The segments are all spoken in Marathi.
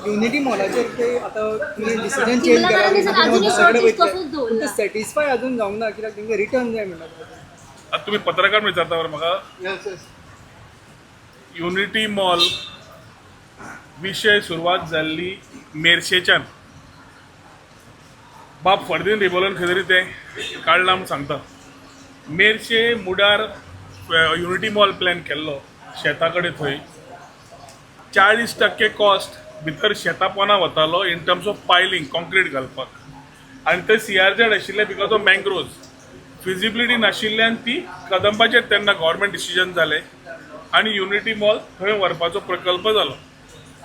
युनिटी मॉलाचेर ते आता तुमी डिसिजन चेंज केला युनिटी मॉल दुसरे वयतले सॅटिस्फाय अजून जावंक ना कित्याक तेंका रिटर्न जाय म्हणटा आता तुम्ही पत्रकार विचारता बरं म्हाका यस युनिटी मॉल विशय सुरवात जाल्ली मेर्शेच्यान बाब फर्दीन रिबोलन खंय तरी ते काडलां म्हूण सांगता मेर्शे मुडार युनिटी मॉल प्लॅन केल्लो शेता कडेन थंय 40% कॉस्ट भितर शेतां पोंदां वतालो in terms of piling concrete घालपाक आनी ते CRZ आशिल्ले बिकॉज ऑफ मँग्रोव्ज फिजिबिलिटी नाशिल्ल्यान ती कदंबाचेर तेन्ना गव्हर्मेंट डिसिजन जालें आनी युनिटी मॉल थंय व्हरपाचो प्रकल्प जालो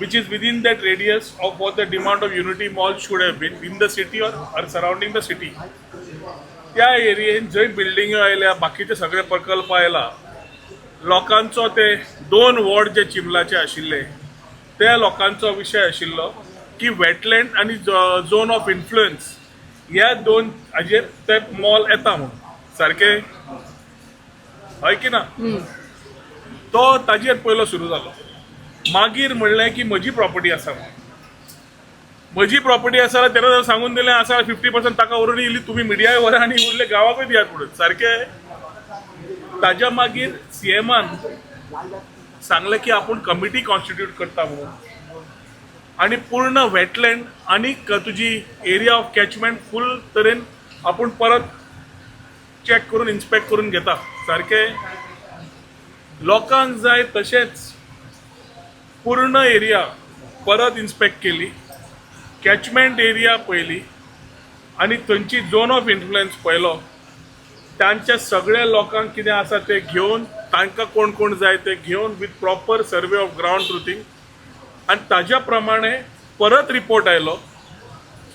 which is within that radius of what the demand of unity mall should have been in the city or surrounding the city. त्या एरियेन जंय बिल्डिंग्यो आयल्या बाकीचे सगळे प्रकल्प आयला लोकांचो ते 2 वॉर्ड जे चिंबलाचे आशिल्ले त्या लोकांचो विशय आशिल्लो की वेटलँड आनी झोन ऑफ इन्फ्लुएन्स ह्या 2 हाजेर ते मॉल येता म्हणून सारके हय की ना तो ताजेर पयलो सुरू जालो मागीर म्हणलें की म्हजी प्रॉपर्टी आसा म्हजी प्रॉपर्टी आसा जाल्यार तेन्ना सांगून दिलें आसा 50% ताका व्हरून इल्ली तुमी मिडियाय व्हरा आनी उरले गांवाकूय दियात म्हणून सारके ताज्या मागीर CMन सांगलें की आपूण कमिटी कॉन्स्टिट्यूट करता म्हणून आनी पूर्ण वेटलँड आनी तुजी एरिया ऑफ कॅचमेंट फूल तरेन आपूण परत चॅक करून इन्स्पेक्ट करून घेता सारके लोकांक जाय तशेंच पूर्ण एरिया परत इन्स्पेक्ट केली कॅचमेंट एरिया पयली आनी थंयची झोन ऑफ इन्फ्लुएन्स पयलो तांच्या सगळ्या लोकांक कितें आसा ते घेवन तांकां कोण कोण जाय ते घेवन with proper survey of ground truthing आनी ताज्या प्रमाणे परत रिपोर्ट आयलो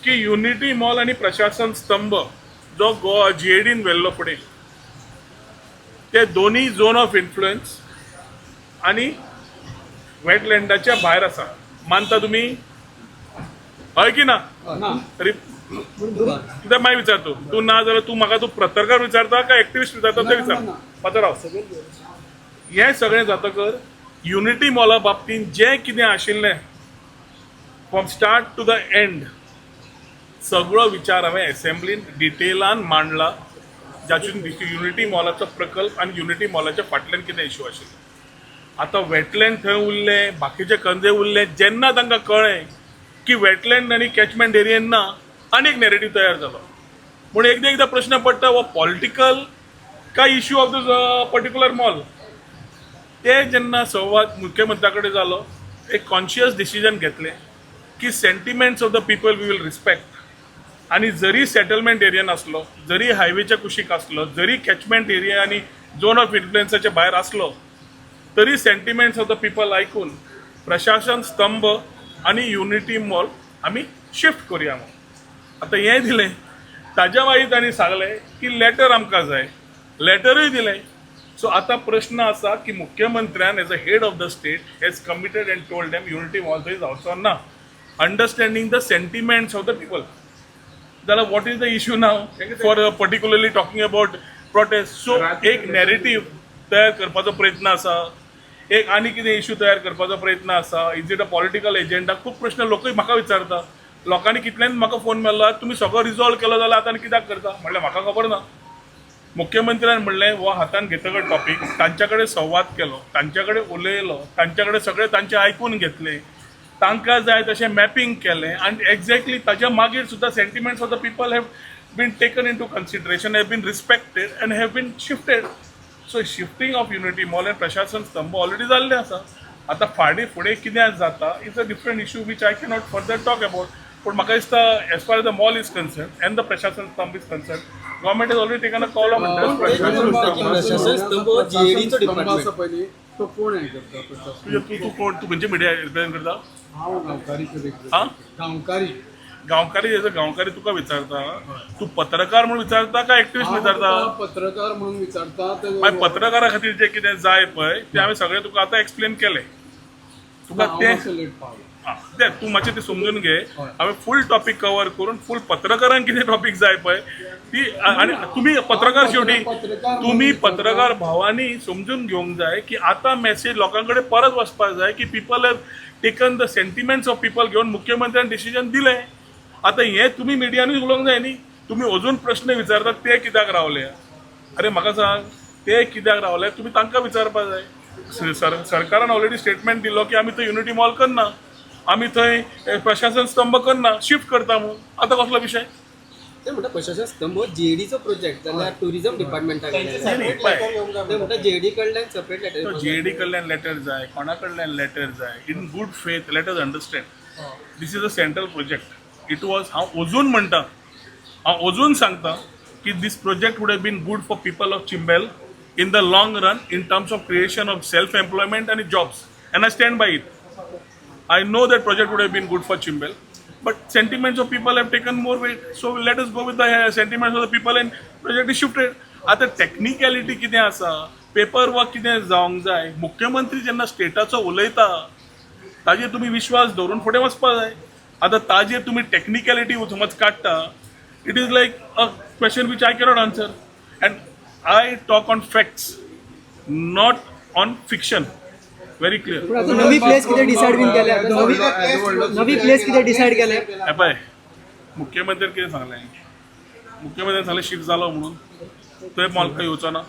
की युनिटी मॉल आनी प्रशासन स्तंभ जो GADन व्हेल्लो फुडें ते दोनूय झोन ऑफ इन्फ्लुएन्स आनी वेटलँडाच्या भायर आसा मानता तुमी हय की ना कित्याक मागीर विचारतो तूं ना जाल्यार तूं म्हाका तूं पत्रकार विचारता काय एक्टिविस्ट विचारता ते विचार पात्रांव हें सगळें जातकर युनिटी मॉला बाबतींत जें कितें आशिल्लें from start to the end सगळो विचार हांवें एसेंब्लीन डिटेलान मांडला जातून युनिटी मॉलाचो प्रकल्प आनी युनिटी मॉलाच्या फाटल्यान कितें इश्यू आशिल्ले आतां वेटलँड थंय उरले बाकीचे खंय उरले जेन्ना तांकां कळ्ळें की वेटलँड आनी कॅचमेंट एरियेन ना आनीक नॅरेटिव्ह तयार जालो पूण एकदा प्रश्न पडटा वो पॉलिटिकल काय issue of the particular mall ते जेन्ना संवाद मुख्यमंत्र्या कडेन जालो एक कॉन्शियस डिसिजन घेतलें की sentiments of the people we will respect आनी जरी सेटलमेंट एरियन आसलो जरी हायवेच्या कुशीक आसलो जरी कॅचमेंट एरिया आनी झोन ऑफ इन्फ्लुएन्साच्या भायर आसलो तरी सेंटिमेंट्स ऑफ द पीपल आयकून प्रशासन स्तंभ आनी युनिटी मॉल आमी शिफ्ट करुया म्हणून आतां हें दिलें ताज्या मागीर तांणी सांगलें की लेटर आमकां जाय लेटरूय दिलें सो आतां प्रश्न आसा की मुख्यमंत्र्यान as a head of the state has committed and told them unity mall थंय जावचो ना understanding the sentiments of the people जाल्यार what is the issue now for particularly talking about protest so एक नॅरेटिव्ह तयार करपाचो प्रयत्न आसा एक आनी कितें इश्यू तयार करपाचो प्रयत्न आसा is it a political agenda खूब प्रश्न लोकूय म्हाका विचारता लोकांनी कितल्यान म्हाका फोन मेळ्ळो तुमी सगळो रिजॉल्व केलो जाल्यार आतां कित्याक करता म्हणल्यार म्हाका खबर ना मुख्यमंत्र्यान म्हणलें हो हातान घेतकच टॉपीक तांच्या कडेन संवाद केलो तांच्या कडेन उलयलो तांच्या कडेन सगळें तांचें आयकून घेतलें तांकां जाय तशें मॅपींग केलें आनी एक्झॅक्टली ताज्या मागीर सुद्दां sentiments of the people have been taken in to consideration have been respected and have been shifted so shifting of unity mall and Prashasan Stambh already जाल्लें आसा आतां फुडें कितें जाता is a different issue which I cannot further talk about पूण म्हाका दिसता as far as the mall is concern and the Prashasan Stambh is concern government is already taken a call on प्रशासन स्तंभ GADचो डिपार्टमेंट आसा पयली तो कोण हे करता तूं कोण तूं म्हणजे मिडिया रिप्रेझेंट करता हांव गांवकारी हां गांवकारी गांवकारी तुका विचारता तूं पत्रकार म्हणून विचारता काय एक्टिविस्ट विचारता पत्रकार म्हणून विचारता मागीर पत्रकारा खातीर जें कितें जाय पळय तें हांवें सगळें तुका आतां एक्सप्लेन केलें तुका तें तू मातशें ते समजून घे हांवें फूल टॉपीक कवर करून फूल पत्रकारांक कितें टॉपीक जाय पळय ती आनी तुम्ही पत्रकार शेवटी तुम्ही पत्रकार भावांनी समजून घेवंक जाय की आतां मॅसेज लोकां कडेन परत वचपाक जाय की people have taken the sentiments of people घेवन मुख्यमंत्र्यान डिसिजन दिलें. आतां हें तुमी मिडियानूच उलोवंक जाय न्ही. तुमी अजून प्रश्न विचारतात ते कित्याक रावले. अरे म्हाका सांग ते कित्याक रावले तुमी तांकां विचारपाक जाय. सरकारान ऑलरेडी स्टेटमेंट दिलो की आमी थंय युनिटी मॉल करना, आमी थंय प्रशासन स्तंभ करना, शिफ्ट करता म्हणून. आतां कसलो विशय ते म्हणटा प्रशासन स्तंभ जेडीचो प्रोजेक्ट जाल्यार टुरिझम डिपार्टमेंटाक ते म्हणटा जेडी कडल्यान सेपरेट लेटर जेडी कडल्यान लेटर जाय, कोणा कडल्यान लेटर जाय. In good faith let us understand this is a central project. It was हांव अजून म्हणटा, हांव अजून सांगता की this project would have been good for people of Chimbel in the long run in terms of creation of self-employment and jobs, and I stand by it. I know that project would have been good for Chimbel, but sentiments of people have taken more weight, so let us go with the sentiments of the people and project is shifted. आता technicality कितें आसा, पेपर वर्क कितें जावंक जाय. मुख्यमंत्री जेन्ना स्टेटाचो उलयता ताजेर तुमी विश्वास दवरून फुडें वचपाक जाय. आतां ताजेर तुमी टेक्निकॅलिटी समज काडटा, it is like a question which I cannot answer. End I talk on facts, not on fiction. Very clear. नवी प्लेस कितें डिसायड बीन केल्या, नवी प्लेस कितें डिसायड केल्या. हे पळय मुख्यमंत्र्यान कितें सांगलें, मुख्यमंत्र्यान सांगलें शिफ्ट जालो म्हणून थंय मॉल्का येवचो ना.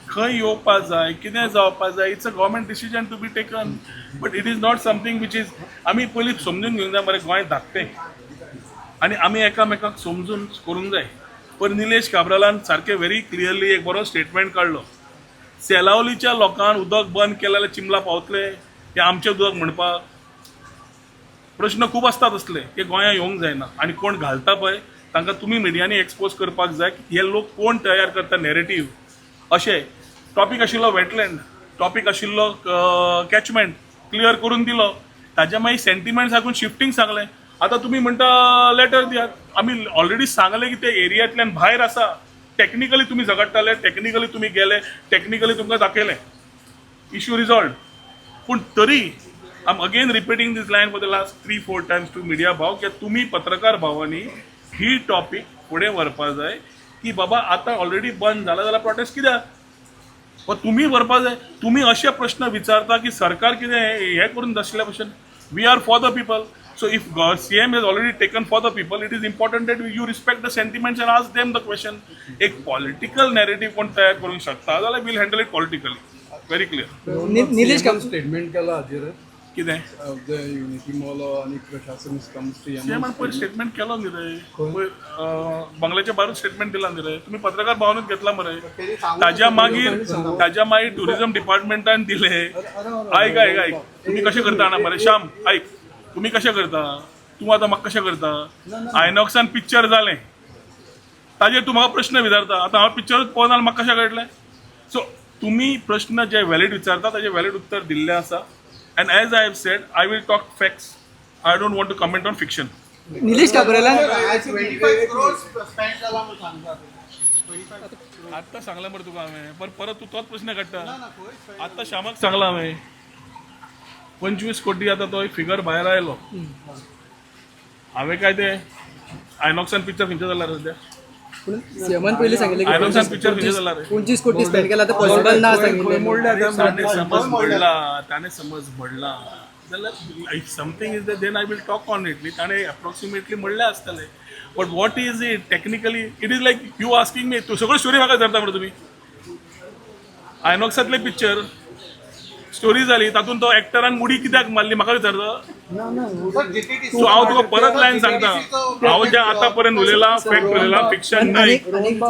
खंय येवपाक जाय, कितें जावपाक जाय, it's a government decision to be taken. But it is not something which is आमी पयलीं समजून घेवंक जाय. मरे गोंय धाकटें आनी आमी एकामेकाक समजून करूंक जाय. पण निलेश काब्रालान सारकें व्हेरी क्लियरली एक बरो स्टेटमेंट काडलो. सेलावलीच्या लोकांक उदक बंद केलें जाल्यार चिंबला पावतले ते आमचें उदक म्हणपाक. प्रश्न खूब आसतात असले की गोंया येवंक जायना आनी कोण घालता पळय तांकां तुमी मिडियांनी एक्सपोज करपाक जाय की हे लोक कोण तयार करता नॅरेटीव. अशें टॉपीक आशिल्लो वेटलँड, टॉपीक आशिल्लो कॅचमेंट क्लियर करून दिलो. ताज्या मागीर सेंटिमेंट साकून शिफ्टींग सांगलें. आतां तुमी म्हणटा लेटर दियात. आमी ऑलरेडी सांगलें की ते एरियांतल्यान भायर आसा. टेक्निकली तुमी झगडटाले, टेक्निकली तुमी गेले, टेक्निकली तुमकां दाखयलें, इश्यू रिजॉल्व. पूण तरी I am again repeating this line for the last 3-4 times to media भाव की तुमी पत्रकार भावांनी ही टॉपीक फुडें व्हरपाक जाय की बाबा आतां ऑलरेडी बंद जाला जाल्यार प्रोटेस्ट कित्याक. वा तुमी व्हरपाक जाय. तुमी अशे प्रश्न विचारता की सरकार कितें हें करून नाशिल्ल्या भशेन. We are for the people. So if CM has already taken for the people, it is important that you respect the sentiments and ask them the question. एक political narrative कोण तयार करू शकता जाल्यार we'll handle it politically. Very clear. Nilesh काम स्टेटमेंट केला हाजेर कितें युनिटी मॉल आणि प्रशासन सीएमान पयर स्टेटमेंट केलो न्ही रे. बंगल्याच्या भायरूच स्टेटमेंट दिला न्ही रे. तुम्ही पत्रकार भावनूच घेतला मरे. ताज्या मागीर टुरिझम डिपार्टमेंटान दिले. ऐक तुम्ही कशें करता जाणा मरे. श्याम ऐक तुम्ही कशें करता. तूं आतां म्हाका कशें करता. आयनॉक्सान पिक्चर जालें ताजेर तूं म्हाका प्रश्न विचारता. आतां हांव पिक्चरूच पळोवना जाल्यार म्हाका कशें कळटलें. सो तुमी प्रश्न जे वॅलीड विचारता ताजें वॅलीड उत्तर दिल्लें आसा. And as I have said I will talk facts. I don't want to comment on fiction. Nilesh काब्रालान आत्तां सांगलें मरे तुका हांवें. परत तूं तोच प्रश्न काडटा. आत्तां श्यामाक सांगला हांवें 25 कोटी आता तो एक फिगर भायर आयलो. हांवें काय ते आयनॉक्सान पिक्चर खंयचें जाल्यार सद्या सीएमान पयलीं सांगिल्लें की आयनॉक्सान पिक्चर खंयचें जाल्यार 25 कोटी स्पेंड केला तर पॉसिबल ना सांगिल्लें. ताणें समज म्हणला जाल्यार if something is then I will talk on it. ताणें अप्रॉक्सिमेटली म्हणलें आसतलें. But what is it technically it is like you asking me तूं सगळ्यो स्टोरी म्हाका विचारता मरे तुमी. आयनॉक्सांतले पिक्चर स्टोरी जाली तातूंत तो एक्टरान मुडी कित्याक मारली म्हाका विचारता. सो हांव तुका परत लायन सांगता. हांव जे आतां पर्यंत उलयलां फॅक्ट उलयलां फिक्शन न्हय.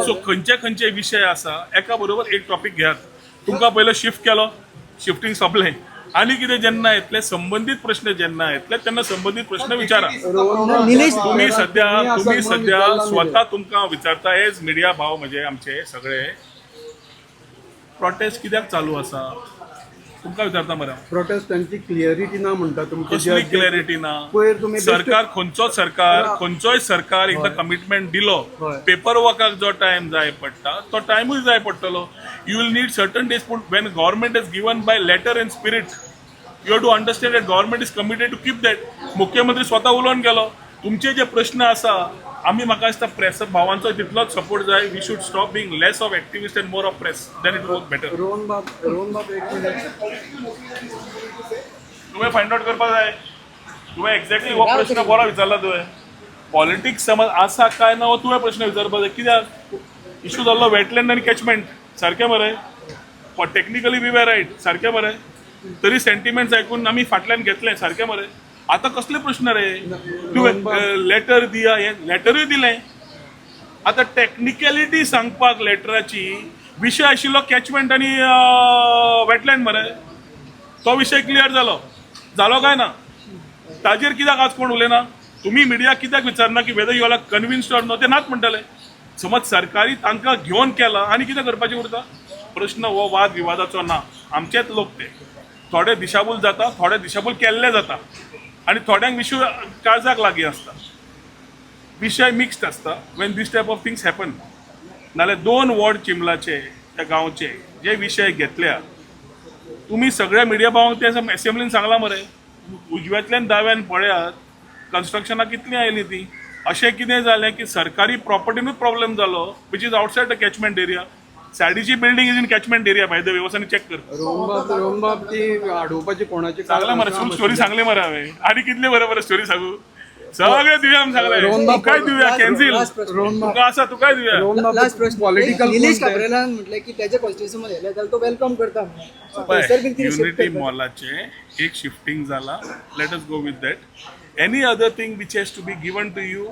सो खंयचे विशय आसा एका बरोबर एक टॉपीक घेयात. तुमकां पयलो शिफ्ट केलो, शिफ्टींग सोंपलें. आनी कितें जेन्ना येतले संबंधीत प्रश्न जेन्ना येतले तेन्ना संबंधीत प्रश्न विचारा. तुम्ही सध्या स्वता तुमकां विचारता एज मिडिया भाव म्हणजे आमचे सगळे प्रोटेस्ट कित्याक चालू आसा तुमकां विचारता मरे. प्रोटेस्टांची क्लियरिटी ना म्हणटा तुमकां. कसली क्लॅरिटी ना. सरकार खंयचोय सरकार एकदा कमिटमेंट दिलो पेपर वर्काक जो टायम जाय पडटा तो टायमूय जाय पडटलो. You will need certain days. पूण when government is given by letter and spirit you have to understand that government is committed to keep that. मुख्यमंत्री स्वतः उलोवन गेलो. तुमचे जे प्रश्न आसा आम्ही म्हाका दिसता प्रेस भावांचो तितलोच सपोर्ट जाय. We should stop being less of activist and more of press. Then it work better. Rohan बाब एक मिनिट. तुवें फायंड आउट करपाक जाय. तुवें एक्झॅक्टली हो प्रश्न बरो विचारला. तुवें पॉलिटिक्स समज आसा काय ना हो तुवें प्रश्न विचारपाक जाय. कित्याक इशू जाल्लो वेटलँड आनी कॅचमेंट. सारकें मरे. Technically we were right. सारकें मरे. तरी सेंटिमेंट्स ऐकून आम्ही फाटल्यान घेतले. सारकें मरे. आता कसले प्रश्न रे. तुवें लेटर दिया हे लेटरूय दिलें. आता टेक्निकॅलिटी सांगपाक लेटराची विशय आशिल्लो कॅचमेंट आनी वेटलँड मरे. तो विशय क्लियर जालो काय ना. ताजेर कित्याक आज कोण उलयना. तुम्ही मिडिया कित्याक विचारना की whether you are convinced or no. ते नाच म्हणटले. समज सरकारी तांकां घेवन केला आनी कितें करपाचें उरता. प्रश्न हो वाद विवादाचो ना. आमचेच लोक ते थोडे दिशाभूल जाता. थोडे दिशाभूल केल्ले जाता आणि थोड्यांक विशय काळजाक लागीं आसता. विशय मिक्स्ड आसता when these type of things happen. नाल्यार 2 वॉर्ड चिंबलाचे त्या गांवचे जे विशय घेतल्या तुम्ही सगळ्या मिडिया भावांक ते एसेंब्लीन सांगला मरे. उजव्यातल्यान दाव्यान पळयात कन्स्ट्रक्शनाक कितली आयली ती. अशें कितें जालें की सरकारी प्रॉपर्टीनूच प्रॉब्लेम जालो which is outside the catchment area. सायडीची building is in catchment area by the way. वचून चॅक कर. रोहन बाब ती अडोवपाची कोणाची सांगला मरे. फूल स्टोरी सांगली मरे हांवें. आनी कितले बरोबर स्टोरी सांगू. सगळे दिव्या आमी सांगले. काय दिव्या कॅन्सिल. तुका आसा तू काय दिव्या. लास्ट प्रश्न. पॉलिटिकल निलेश काब्रेलान म्हटलं की त्याच्या कॉन्स्टिट्युशन मध्ये जाल्यार तो वेलकम करता म्हणून. युनिटी मॉलाचे एक शिफ्टिंग जाला. Let us go with that. Any other thing which has to be given to you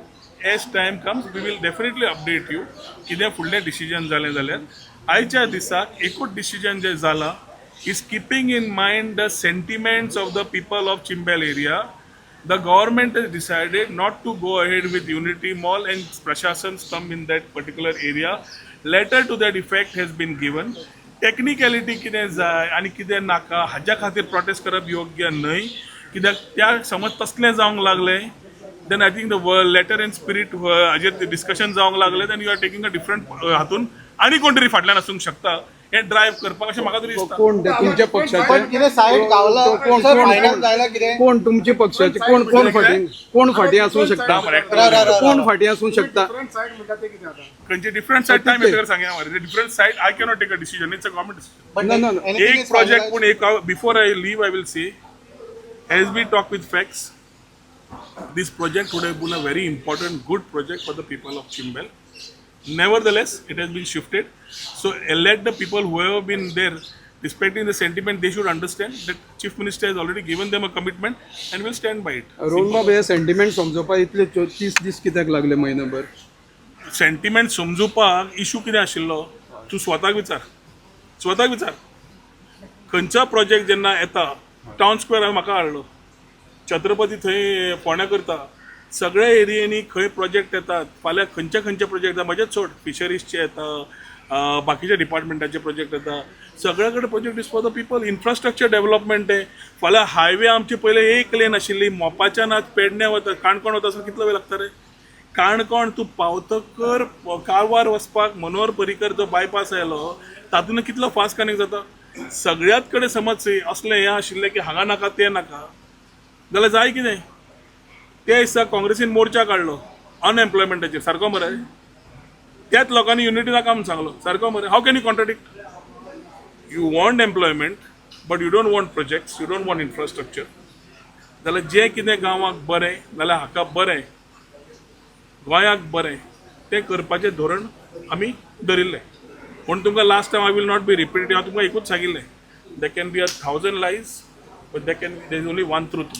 as time comes we will definitely update you. कितें फुडलें डिसिजन जालें जाल्यार आयच्या दिसाक एकूच डिसिजन जें जालां is keeping in mind the sentiments of the people of Chimbel area. The government has decided not to go ahead with Unity Mall and Prashasans come in that particular area. Letter to that effect has been given. Technicality कितें जाय आनी कितें नाका हाज्या खातीर प्रोटेस्ट करप योग्य न्हय. कित्याक त्या समज तसलें जावंक लागलें then I think the letter and spirit हाजेर डिस्कशन जावंक लागलें then you are taking a different हातून आनी कोण तरी फाटल्यान आसूंक शकता हे ड्रायव्ह करपाक अशें म्हाका तरी दिसता. कोण ते तुमच्या पक्षाचे कितें सायड गावला कोण फायनल जायला कितें कोण तुमचे पक्षाचे कोण फाटी आसूंक शकता. कोण फाटी आसूंक शकता. खंयचे डिफरंट सायड टायम येतकर सांगया मरे. Different side I cannot take a decision. It's a government decision. एक प्रोजेक्ट पूण एक before I leave I will say as we talk with facts this project would have been a very important good project for the people of Chimbel. Nevertheless it has been shifted. So let the people who have been there respecting the sentiment they should understand that Chief Minister has already given them a commitment and will stand by it. Rohan बाब हे सेंटिमेंट समजोवपाक इतले 30 दीस कित्याक लागले म्हयनोभर. सेंटिमेंट समजुपाक इशू कितें आशिल्लो तूं स्वताक विचार. खंयचो प्रोजेक्ट जेन्ना येता टावन स्क्वेअर हांवें म्हाका हाडलो. छत्रपती थंय फोंड्या करता. सगळ्या एरियेनी खंय प्रोजेक्ट येतात फाल्यां खंयचे प्रोजेक्ट येता म्हजेच सोड फिशरीजचे येता बाकीच्या डिपार्टमेंटाचे प्रोजेक्ट येता. सगळ्या कडेन project is for the people. Infrastructure development आहे. फाल्यां हायवे आमचे पयले एक लेन आशिल्ली मोपाच्यान आज पेडण्या वता काणकोण वता आसतना कितलो वेळ लागता रे. काणकोण तूं पावतकर कारवार वचपाक मनोहर पर्रीकर जो बायपास आयलो तातूंत कितलो फास्ट कनेक्ट जाता. सगळ्यात कडेन समज असलें हें आशिल्लें की हांगा नाका तें नाका जाल्यार जाय कितें. त्या दिसा काँग्रेसीन मोर्चा काडलो अनएम्प्लॉयमेंटाचेर. सारको मरे. त्याच लोकांनी युनिटी नाका म्हणून सांगलो. सारको मरे. How can you contradict. You want employment but you don't want projects. You don't want infrastructure. जाल्यार जें कितें गांवाक बरें नाल्यार हाका बरें गोंयाक बरें तें करपाचें धोरण आमी धरिल्लें. पूण तुमकां last time I will not be repeated. हांव तुमकां एकूच सांगिल्लें. They can be 1,000 lies but there is only one truth.